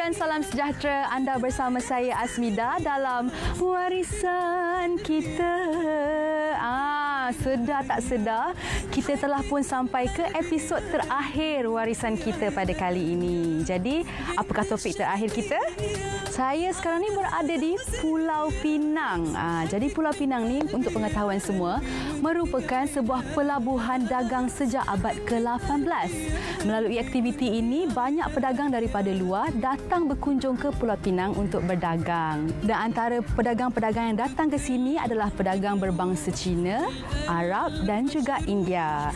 dan salam sejahtera. Anda bersama saya Asmida dalam Warisan Kita. Sedar tak sedar, kita telah pun sampai ke episod terakhir Warisan Kita pada kali ini. Jadi, apakah topik terakhir kita? Saya sekarang ni berada di Pulau Pinang. Jadi Pulau Pinang ni, untuk pengetahuan semua, merupakan sebuah pelabuhan dagang sejak abad ke-18. Melalui aktiviti ini, banyak pedagang daripada luar datang berkunjung ke Pulau Pinang untuk berdagang. Dan antara pedagang-pedagang yang datang ke sini adalah pedagang berbangsa Cina, Arab dan juga India.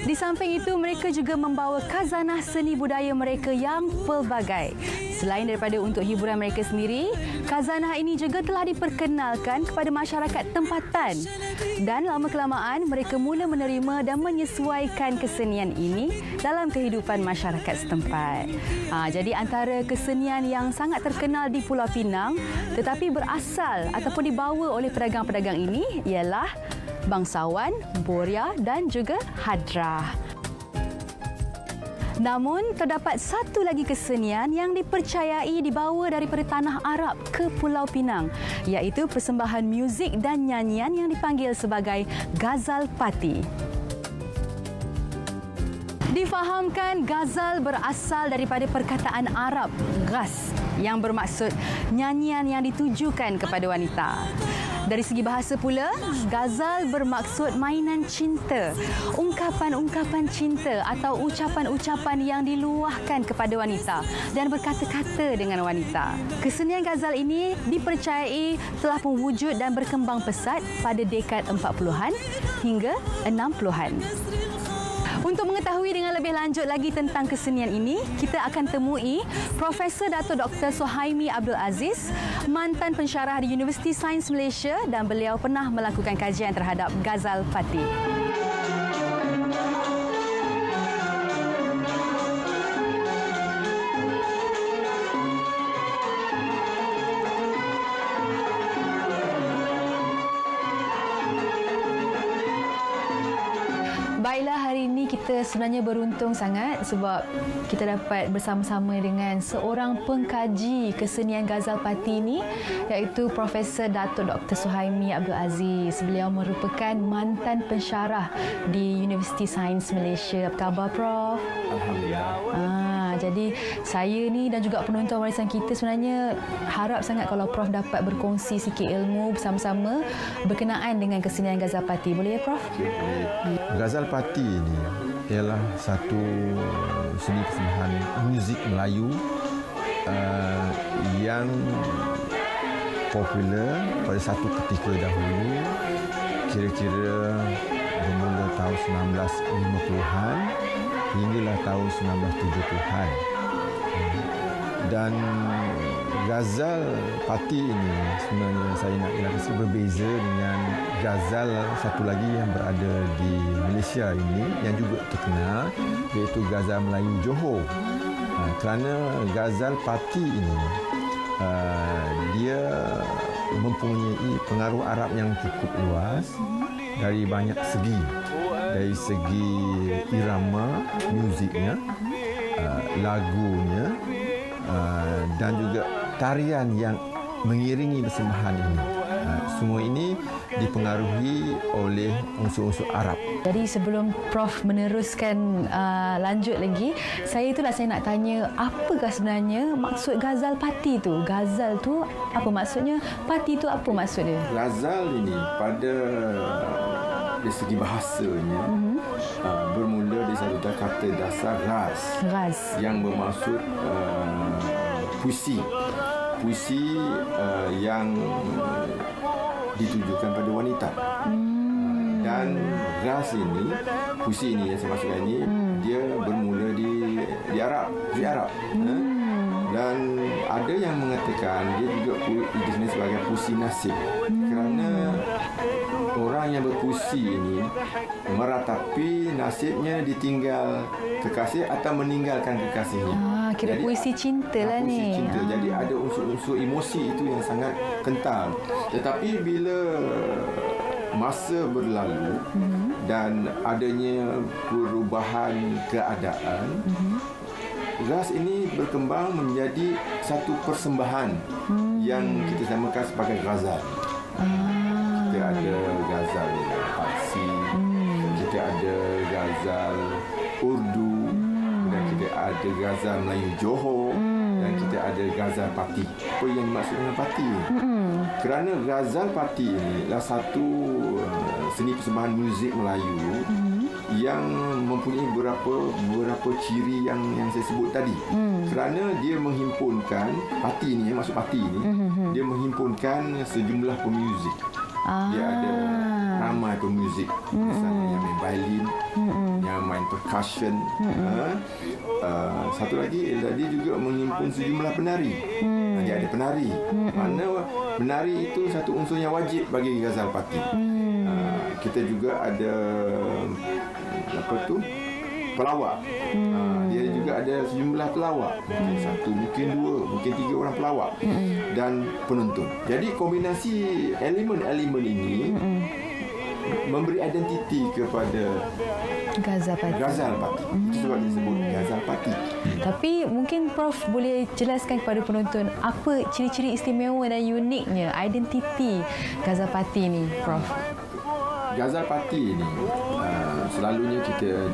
Di samping itu, mereka juga membawa khazanah seni budaya mereka yang pelbagai. Selain daripada untuk hiburan mereka sendiri, khazanah ini juga telah diperkenalkan kepada masyarakat tempatan. Dan lama-kelamaan, mereka mula menerima dan menyesuaikan kesenian ini dalam kehidupan masyarakat setempat. Jadi antara kesenian yang sangat terkenal di Pulau Pinang tetapi berasal ataupun dibawa oleh pedagang-pedagang ini ialah bangsawan, boria dan juga hadrah. Namun, terdapat satu lagi kesenian yang dipercayai dibawa daripada tanah Arab ke Pulau Pinang, iaitu persembahan muzik dan nyanyian yang dipanggil sebagai Ghazal Party. Difahamkan ghazal berasal daripada perkataan Arab ghaz yang bermaksud nyanyian yang ditujukan kepada wanita. Dari segi bahasa pula, ghazal bermaksud mainan cinta, ungkapan-ungkapan cinta atau ucapan-ucapan yang diluahkan kepada wanita dan berkata-kata dengan wanita. Kesenian ghazal ini dipercayai telah pun wujud dan berkembang pesat pada dekad 40-an hingga 60-an. Untuk mengetahui dengan lebih lanjut lagi tentang kesenian ini, kita akan temui Profesor Dato' Dr. Suhaimi Abdul Aziz, mantan pensyarah di Universiti Sains Malaysia, dan beliau pernah melakukan kajian terhadap Ghazal Party. Baiklah, hari ini kita sebenarnya beruntung sangat sebab kita dapat bersama-sama dengan seorang pengkaji kesenian Ghazal Party ini, iaitu Profesor Dato' Dr. Suhaimi Abdul Aziz. Beliau merupakan mantan pensyarah di Universiti Sains Malaysia. Apa khabar, Prof? Alhamdulillah. Jadi saya ni dan juga penonton warisan kita sebenarnya harap sangat kalau Prof dapat berkongsi sikit ilmu bersama-sama berkenaan dengan kesenian Ghazal Party. Boleh ya, Prof? Ghazal Party ini ialah satu seni persembahan muzik Melayu yang popular pada satu ketika dahulu, kira-kira bermula tahun 1950-an hinggalah tahun 1970-an. Dan Ghazal Party ini sebenarnya saya nak kata berbeza dengan Ghazal satu lagi yang berada di Malaysia ini yang juga terkenal, iaitu Ghazal Melayu Johor. Kerana Ghazal Party ini dia mempunyai pengaruh Arab yang cukup luas dari banyak segi. Dari segi irama muziknya, lagunya, dan juga tarian yang mengiringi persembahan ini. Semua ini dipengaruhi oleh unsur-unsur Arab. Jadi sebelum Prof meneruskan lanjut lagi, saya nak tanya, apakah sebenarnya maksud Ghazal Party tu? Ghazal tu apa maksudnya? Party tu apa maksudnya? Ghazal ini pada dari segi bahasanya bermula dari satu kata dasar ghaz yang bermaksud puisi yang ditujukan pada wanita. Dan ghaz ini, puisi ini yang saya maksudkan ini, dia bermula di Arab. Dan ada yang mengatakan dia juga dikenal sebagai puisi nasib, kerana orang yang berpuisi ini meratapi nasibnya ditinggal kekasih atau meninggalkan kekasihnya. Kira puisi cinta lah ni. Puisi cinta. Jadi ada unsur-unsur emosi itu yang sangat kental. Tetapi bila masa berlalu dan adanya perubahan keadaan, ras ini berkembang menjadi satu persembahan yang kita namakan sebagai ghazal. Kita ada ghazal Parsi, kita ada ghazal Urdu, dan kita ada ghazal Melayu Johor, dan kita ada ghazal Pati. Apa yang dimaksud dengan Pati? Kerana ghazal Pati ini adalah satu seni persembahan muzik Melayu yang mempunyai beberapa ciri yang saya sebut tadi. Kerana dia menghimpunkan Pati ni, maksud Pati ni, dia menghimpunkan sejumlah pemuzik. Dia ada ramai pemuzik, misalnya yang main violin, yang main percussion. Satu lagi ialah dia juga menghimpun sejumlah penari. Dia ada penari. Mana penari itu satu unsur yang wajib bagi ghazal Pati. Kita juga ada pelawak. Dia juga ada sejumlah pelawak. Mungkin satu, mungkin dua, mungkin tiga orang pelawak. Dan penonton. Jadi kombinasi elemen-elemen ini memberi identiti kepada Ghazal Pati. Itu sebab disebut Ghazal Pati. Tapi mungkin Prof boleh jelaskan kepada penonton apa ciri-ciri istimewa dan uniknya identiti Ghazal Pati ni, Prof. Ghazal Pati ni selalunya kita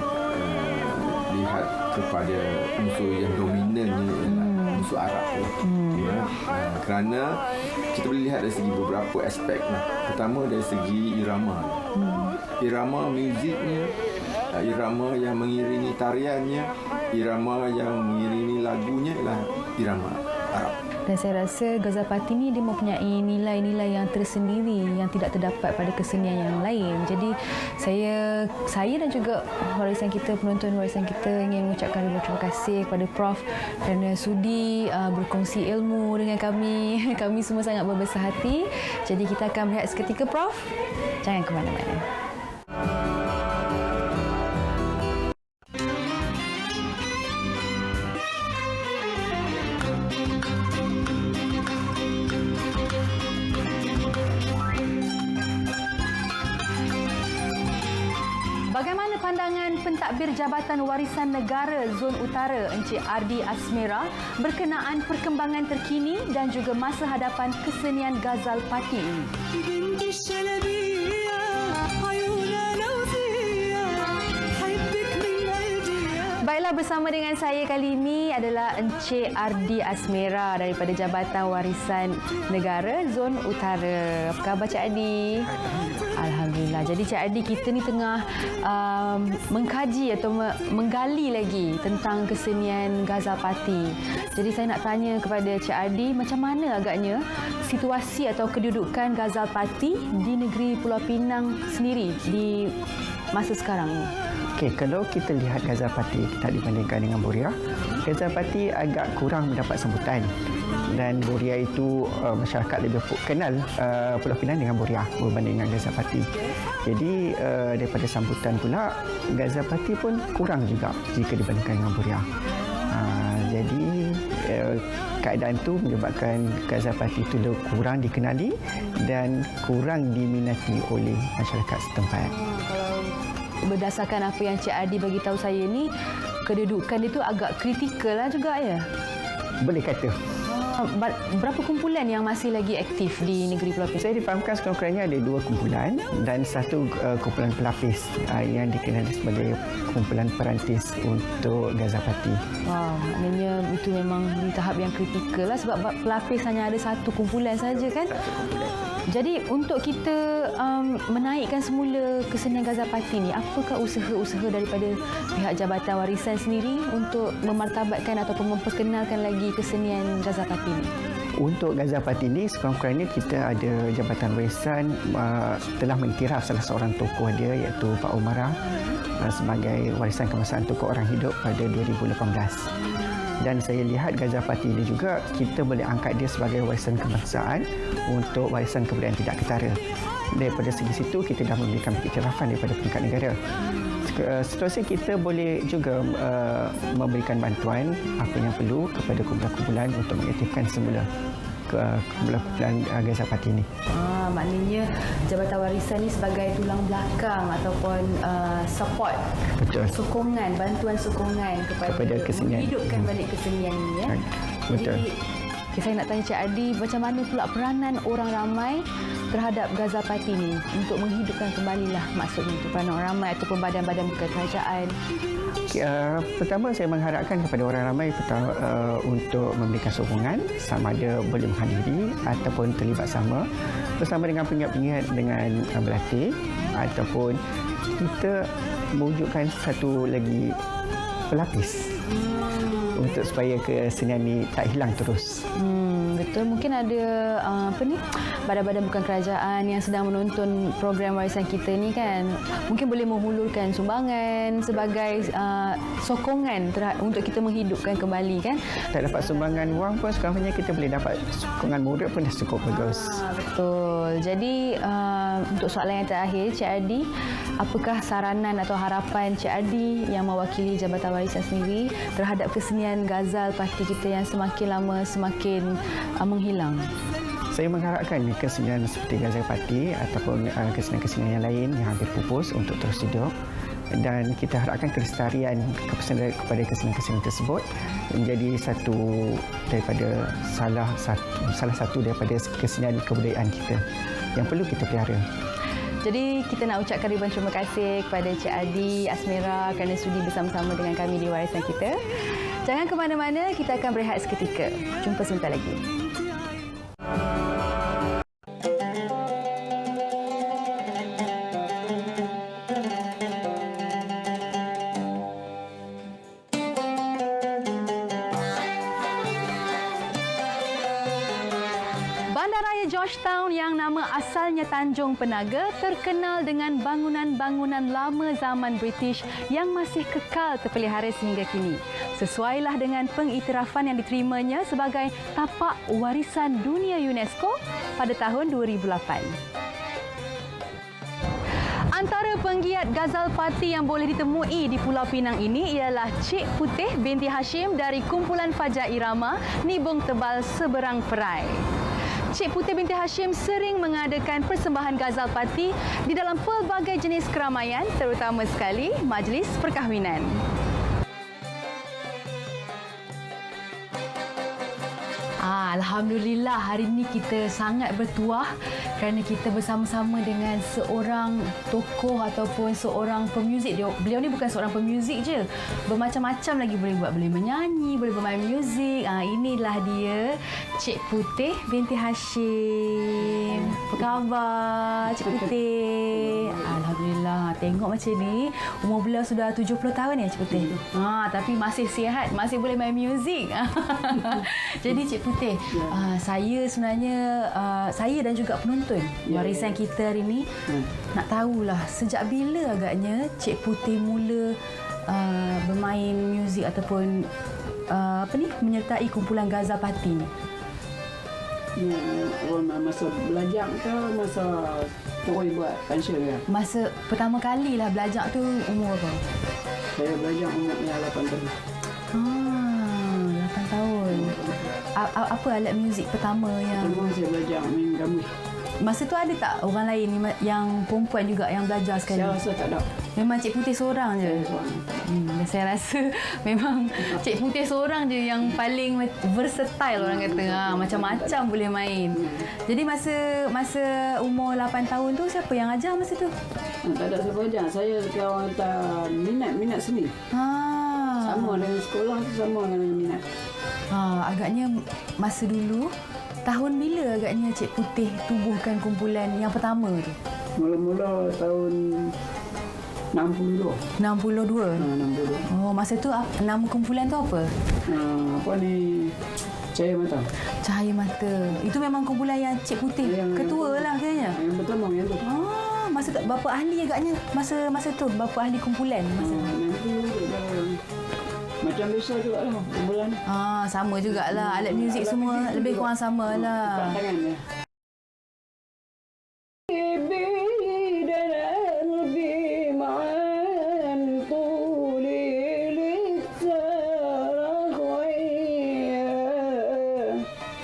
lihat kepada unsur yang dominannya ialah unsur Arab. Kerana kita boleh lihat dari segi beberapa aspek. Pertama dari segi irama. Irama muziknya, irama yang mengiringi tariannya, irama yang mengiringi lagunya adalah irama Arab. Dan saya rasa Ghazal Pati ni dia mempunyai nilai-nilai yang tersendiri yang tidak terdapat pada kesenian yang lain. Jadi saya dan juga warisan kita, penonton warisan kita ingin mengucapkan ribuan terima kasih kepada Prof kerana sudi berkongsi ilmu dengan kami. Kami semua sangat berbesar hati. Jadi kita akan berehat seketika, Prof. Jangan ke mana-mana. Bagaimana pandangan pentadbir Jabatan Warisan Negara Zon Utara Encik Ardi Asmera berkenaan perkembangan terkini dan juga masa hadapan kesenian Ghazal Pati ini? Baiklah, bersama dengan saya kali ini adalah Encik Ardi Asmera daripada Jabatan Warisan Negara Zon Utara. Apa khabar Cik Ardi? Alhamdulillah. Jadi Cik Ardi, kita ni tengah mengkaji atau menggali lagi tentang kesenian Ghazal Pati. Jadi saya nak tanya kepada Cik Ardi, macam mana agaknya situasi atau kedudukan Ghazal Pati di negeri Pulau Pinang sendiri di masa sekarang ni? Okey, kalau kita lihat Ghazal Pati, kita dibandingkan dengan Boria, Ghazal Pati agak kurang mendapat sambutan. Dan Boria itu masyarakat lebih kenal Pulau Pinang dengan Boria berbanding dengan Ghazal Pati. Jadi daripada sambutan pula, Ghazal Pati pun kurang juga jika dibandingkan dengan Boria. Jadi keadaan itu menyebabkan Ghazal Pati itu kurang dikenali dan kurang diminati oleh masyarakat setempat. Berdasarkan apa yang Cik Ardi bagi tahu saya ni, kedudukan itu agak kritikal lah juga, ya? Boleh kata. Berapa kumpulan yang masih lagi aktif di negeri Pulau Pinang? Saya difahamkan sekurang-kurangnya ada 2 kumpulan dan 1 kumpulan pelapis yang dikenali sebagai kumpulan perantis untuk Ghazal Pati. Wow, maknanya itu memang di tahap yang kritikal lah sebab pelapis hanya ada 1 kumpulan saja kan? 1 kumpulan. Jadi untuk kita menaikkan semula kesenian Ghazal Pati ni, apakah usaha-usaha daripada pihak Jabatan Warisan sendiri untuk memartabatkan ataupun memperkenalkan lagi kesenian Ghazal Pati ni? Untuk Ghazal Pati ini, sekurang-kurangnya kita ada Jabatan Warisan telah mengiktiraf salah seorang tokoh dia iaitu Pak Umara sebagai warisan kebangsaan tokoh orang hidup pada 2018. Dan saya lihat Ghazal Pati ini juga kita boleh angkat dia sebagai warisan kebangsaan untuk warisan kebudayaan tidak ketara. Daripada segi situ kita dah memberikan iktirafan daripada peringkat negara. Seterusnya kita boleh juga memberikan bantuan apa yang perlu kepada kumpulan-kumpulan untuk mengaktifkan semula. kumpulan Gazal Parti ini. Maknanya Jabatan Warisan ni sebagai tulang belakang ataupun support, Betul. sokongan, bantuan sokongan kepada kesenian. menghidupkan balik kesenian ni ya. Betul. Jadi, saya nak tanya Cik Adi, macam mana pula peranan orang ramai terhadap Gazal Parti ni untuk menghidupkan kembalilah maksudnya untuk peranan orang ramai ataupun badan-badan bukan kerajaan? Pertama, saya mengharapkan kepada orang ramai untuk memberikan sokongan sama ada boleh menghadiri ataupun terlibat bersama dengan penggiat-penggiat dengan berlatih ataupun kita mewujudkan satu lagi pelapis untuk supaya kesenian ini tak hilang terus. Betul. Mungkin ada badan-badan bukan kerajaan yang sedang menonton program warisan kita ni kan, mungkin boleh menghulurkan sumbangan sebagai sokongan untuk kita menghidupkan kembali kan. Tak dapat sumbangan wang pun sekarang kita boleh dapat sokongan murid pun dah cukup bagus. Betul. Jadi untuk soalan yang terakhir, Cik Adi, apakah saranan atau harapan Cik Adi yang mewakili Jabatan Warisan sendiri terhadap kesenian Gazal Parti kita yang semakin lama semakin menghilang? Saya mengharapkan kesenian seperti Gazal Parti ataupun kesenian-kesenian yang lain yang hampir pupus untuk terus hidup, dan kita harapkan kelestarian kepada kesenian-kesenian tersebut menjadi salah satu daripada kesenian kebudayaan kita yang perlu kita pelihara. Jadi kita nak ucapkan ribuan terima kasih kepada Cik Adi Asmira kerana sudi bersama-sama dengan kami di warisan kita. Jangan ke mana-mana, kita akan berehat seketika. Jumpa sebentar lagi. Bandaraya Georgetown yang nama asalnya Tanjung Penaga terkenal dengan bangunan-bangunan lama zaman British yang masih kekal terpelihara sehingga kini. Sesuailah dengan pengiktirafan yang diterimanya sebagai tapak warisan dunia UNESCO pada tahun 2008. Antara penggiat Gazal Parti yang boleh ditemui di Pulau Pinang ini ialah Cik Putih binti Hashim dari kumpulan Fajar Irama Nibung Tebal Seberang Perai. Cik Putih binti Hashim sering mengadakan persembahan Gazal Parti di dalam pelbagai jenis keramaian, terutama sekali majlis perkahwinan. Alhamdulillah, hari ini kita sangat bertuah kerana kita bersama-sama dengan seorang tokoh ataupun seorang pemuzik. Beliau ni bukan seorang pemuzik je, bermacam-macam lagi boleh buat, boleh menyanyi, boleh bermain muzik. Inilah dia, Cik Putih binti Hashim. Apa khabar Cik Putih? Alhamdulillah, tengok macam ni umur beliau sudah 70 tahun ya Cik Putih. Tapi masih sihat, masih boleh main muzik. Jadi Cik Putih, saya sebenarnya saya dan juga penonton warisan kita hari ini nak tahulah sejak bila agaknya Cik Putih mula bermain muzik ataupun menyertai kumpulan Gazal Parti ni. Masa belajar ke masa terus buat pensel ke? Masa pertama kali lah belajar tu umur apa? Saya belajar umurnya 8 tahun. 8 tahun. Apa alat muzik pertama yang... Pertama saya belajar main gamis. Masa tu ada tak orang lain yang perempuan juga yang belajar sekali? Saya rasa tak ada. Memang Cik Putih seorang je? Saya rasa memang Cik Putih seorang je yang paling versatile orang kata. Macam-macam boleh main. Jadi masa umur 8 tahun tu siapa yang ajar masa tu? Tak ada siapa ajar. Saya kawan minat seni. Sama dengan sekolah tu, sama dengan minat. Agaknya masa dulu, tahun bila agaknya Cik Putih tubuhkan kumpulan yang pertama tu? Mula-mula tahun 62. 62? 62. Masa tu nama kumpulan tu apa? Cahaya Mata. Cahaya Mata. Itu memang kumpulan yang Cik Putih ketua lah kayaknya? Yang pertama yang tu. Masa tu berapa ahli agaknya masa tu? Berapa ahli kumpulan masa tu? Macam biasa jugalah kumpulan. Sama jugalah. Alat muzik semua lebih kurang sama lah. Tangan dia.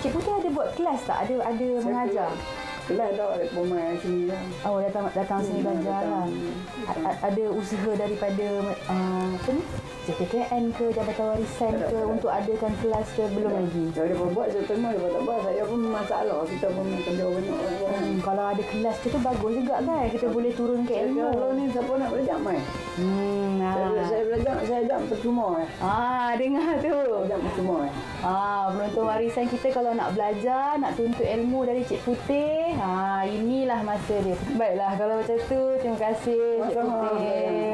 Cik Putih ada buat kelas tak? Ada mengajar? Kelas dah ada pemain sini lah. Oh, datang sini belajar lah. Ada usaha daripada apa ni? JKKN ke, Jabatan Warisan ke untuk adakan kelas ke? Belum lagi. Kalau dia buat, saya terima. Dia tak buat, saya pun masalah. Kita pun kerja banyak. Kalau ada kelas tu bagus juga kan? Kita boleh turun ke ilmu. Kalau ni siapa nak belajar main? Saya belajar, saya ajak percuma. Dengar tu. Ajak percuma. Penonton warisan kita kalau nak belajar, nak tuntut ilmu dari Cik Putih, inilah masa dia. Baiklah, kalau macam tu, terima kasih Cik Putih.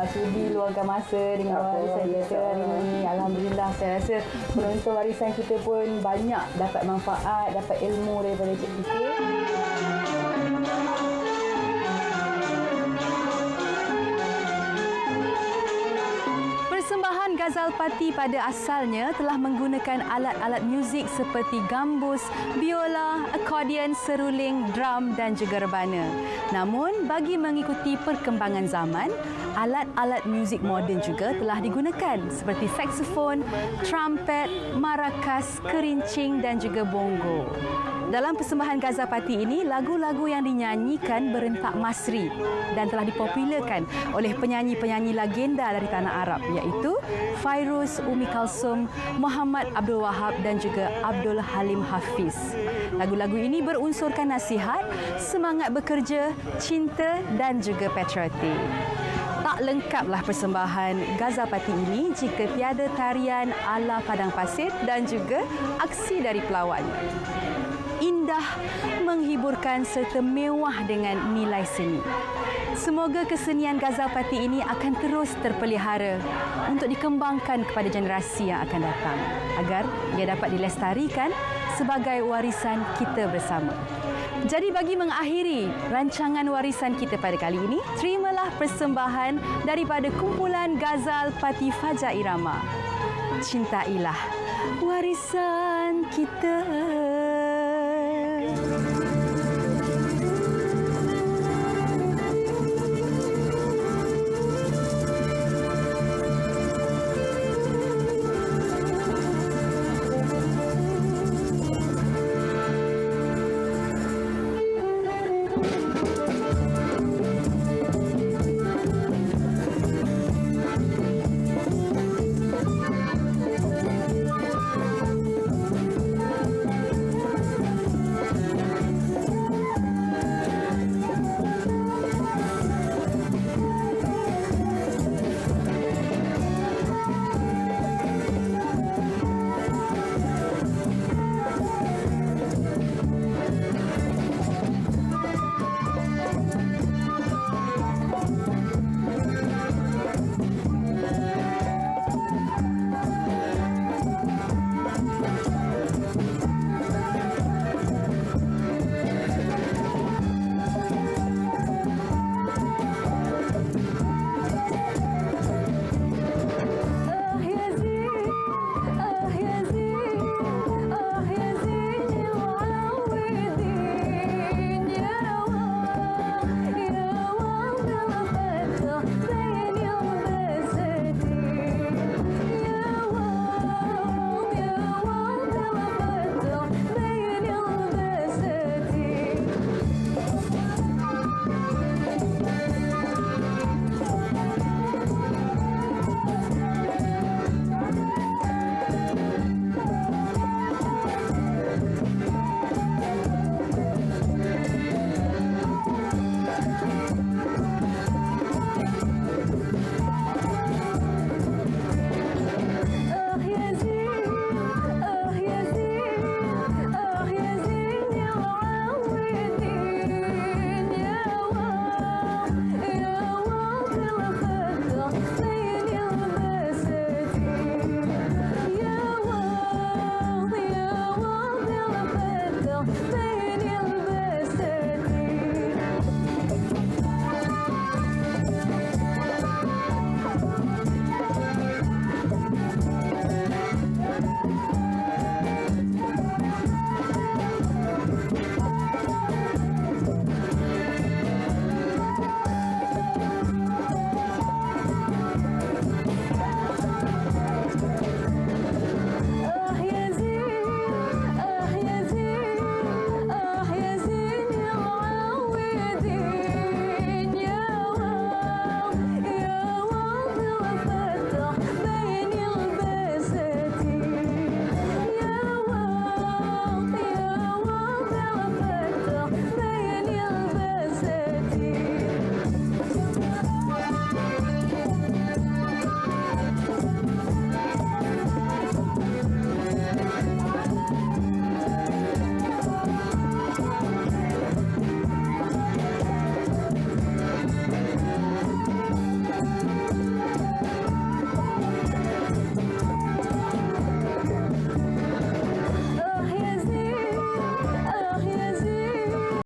Sudi luangkan masa dengan warisan kita hari ini. Alhamdulillah, saya rasa penonton warisan kita pun banyak dapat manfaat, dapat ilmu daripada Cik Putih. Persembahan Ghazal Pati pada asalnya telah menggunakan alat-alat muzik seperti gambus, biola, akordion, seruling, drum dan juga rebana. Namun, bagi mengikuti perkembangan zaman, alat-alat muzik moden juga telah digunakan seperti saksofon, trumpet, marakas, kerincing dan juga bongo. Dalam persembahan Ghazal Pati ini, lagu-lagu yang dinyanyikan berentak masri dan telah dipopularkan oleh penyanyi-penyanyi legenda dari tanah Arab iaitu Fairuz, Umi Kalsum, Muhammad Abdul Wahab dan juga Abdul Halim Hafiz. Lagu-lagu ini berunsurkan nasihat, semangat bekerja, cinta dan juga patriotik. Tak lengkaplah persembahan Ghazal Pati ini jika tiada tarian ala padang pasir dan juga aksi dari pelawat. Indah, menghiburkan serta mewah dengan nilai seni. Semoga kesenian Ghazal Pati ini akan terus terpelihara untuk dikembangkan kepada generasi yang akan datang agar ia dapat dilestarikan sebagai warisan kita bersama. Jadi bagi mengakhiri rancangan warisan kita pada kali ini, terimalah persembahan daripada kumpulan Ghazal Pati Fajar Irama. Cintailah warisan kita.